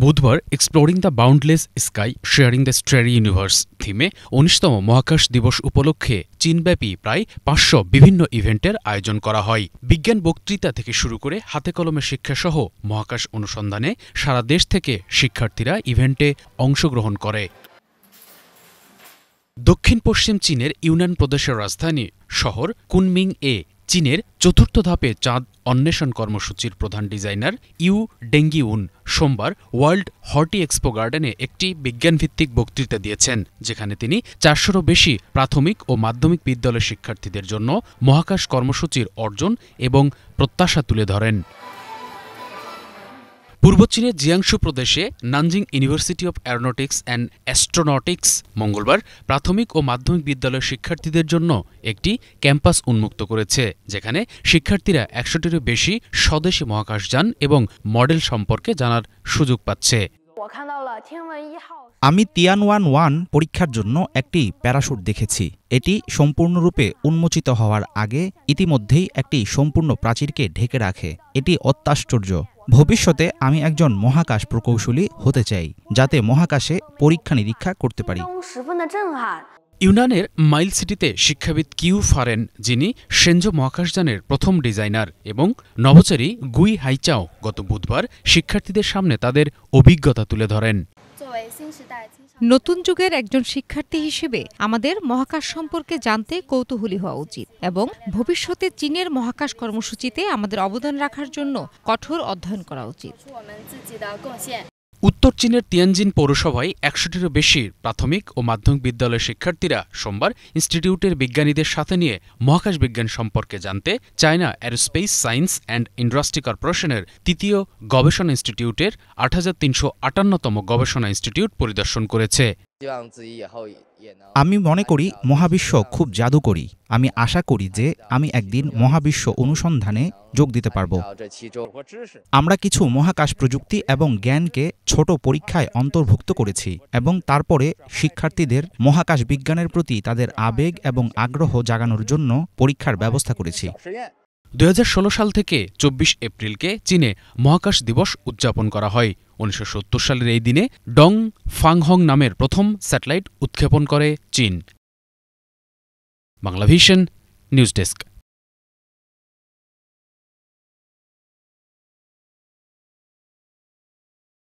বুধবার exploring the boundless sky sharing the starry universe থিমে ১৯তম মহাকাশ দিবস উপলক্ষে চীনব্যাপী প্রায় ৫০০ বিভিন্ন ইভেন্টের আয়োজন করা হয়। বিজ্ঞান বক্তৃতা থেকে শুরু করে হাতে কলমে শিক্ষাসহ মহাকাশ অনুসন্ধানে সারা দেশ থেকে শিক্ষার্থীরা ইভেন্টে অংশগ্রহণ করে। দক্ষিণ পশ্চিম চীনের ইউনান প্রদেশের রাজধানী শহর কুনমিং-এ চীনের চতুর্থ ধাপে চাঁদ অন্বেষণ কর্মসূচির প্রধান ডিজাইনার ইউ ডেঙ্গিউন সোমবার ওয়ার্ল্ড হর্টি এক্সপো গার্ডেনে একটি বিজ্ঞানভিত্তিক বক্তৃতা দিয়েছেন, যেখানে তিনি ৪০০রও বেশি প্রাথমিক ও মাধ্যমিক বিদ্যালয়ের শিক্ষার্থীদের জন্য মহাকাশ কর্মসূচির অর্জন এবং প্রত্যাশা তুলে ধরেন। পূর্ব চীনের জিয়াংশু প্রদেশে Nanjing university of aeronautics and astronautics মঙ্গলবার প্রাথমিক ও মাধ্যমিক বিদ্যালয়ের শিক্ষার্থীদের জন্য একটি ক্যাম্পাস উন্মুক্ত করেছে, যেখানে শিক্ষার্থীরা ১০০টিরও বেশি স্বদেশী মহাকাশযান এবং মডেল সম্পর্কে জানার সুযোগ পাচ্ছে। আমি তিয়ানওয়ান-1 পরীক্ষার জন্য একটি প্যারাশুট দেখেছি। এটি সম্পূর্ণরূপে উন্মোচিত হওয়ার আগে ইতিমধ্যেই একটি সম্পূর্ণ প্রাচীরকে ঢেকে রাখে। এটি অত্যাশ্চর্য। ভবিষ্যতে আমি একজন মহাকাশ প্রকৌশলী হতে চাই, যাতে মহাকাশে পরীক্ষা নিরীক্ষা করতে পারি। ইউনানের মাইল সিটিতে শিক্ষাবিদ কিউ ফারেন, যিনি সেনজো মহাকাশযানের প্রথম ডিজাইনার, এবং নভোচারী গুই হাইচাও গত বুধবার শিক্ষার্থীদের সামনে তাদের অভিজ্ঞতা তুলে ধরেন। নতুন যুগের একজন শিক্ষার্থী হিসেবে আমাদের মহাকাশ সম্পর্কে জানতে কৌতূহলী হওয়া উচিত এবং ভবিষ্যতে চীনের মহাকাশ কর্মসূচিতে আমাদের অবদান রাখার জন্য কঠোর অধ্যয়ন করা উচিত। উত্তর চীনের তিয়ানজিন পৌরসভায় ১০০টিরও বেশি প্রাথমিক ও মাধ্যমিক বিদ্যালয়ের শিক্ষার্থীরা সোমবার ইনস্টিটিউটের বিজ্ঞানীদের সাথে নিয়ে মহাকাশ বিজ্ঞান সম্পর্কে জানতে China aerospace science and industry কর্পোরেশনের তৃতীয় গবেষণা ইনস্টিটিউটের ৮৩৫৮তম গবেষণা ইনস্টিটিউট পরিদর্শন করেছে। আমি মনে করি মহাবিশ্ব খুব জাদুকরী। আমি আশা করি যে আমি একদিন মহাবিশ্ব অনুসন্ধানে যোগ দিতে পারব। আমরা কিছু মহাকাশ প্রযুক্তি এবং জ্ঞানকে ছোট পরীক্ষায় অন্তর্ভুক্ত করেছি এবং তারপরে শিক্ষার্থীদের মহাকাশ বিজ্ঞানের প্রতি তাদের আবেগ এবং আগ্রহ জাগানোর জন্য পরীক্ষার ব্যবস্থা করেছি। ২০১৬ সাল থেকে ২৪ এপ্রিলকে চীনে মহাকাশ দিবস উদযাপন করা হয়। ১৯৭০ সালের এই দিনে ডং ফাংহং নামের প্রথম স্যাটেলাইট উৎক্ষেপণ করে চীন। Banglavision news desk.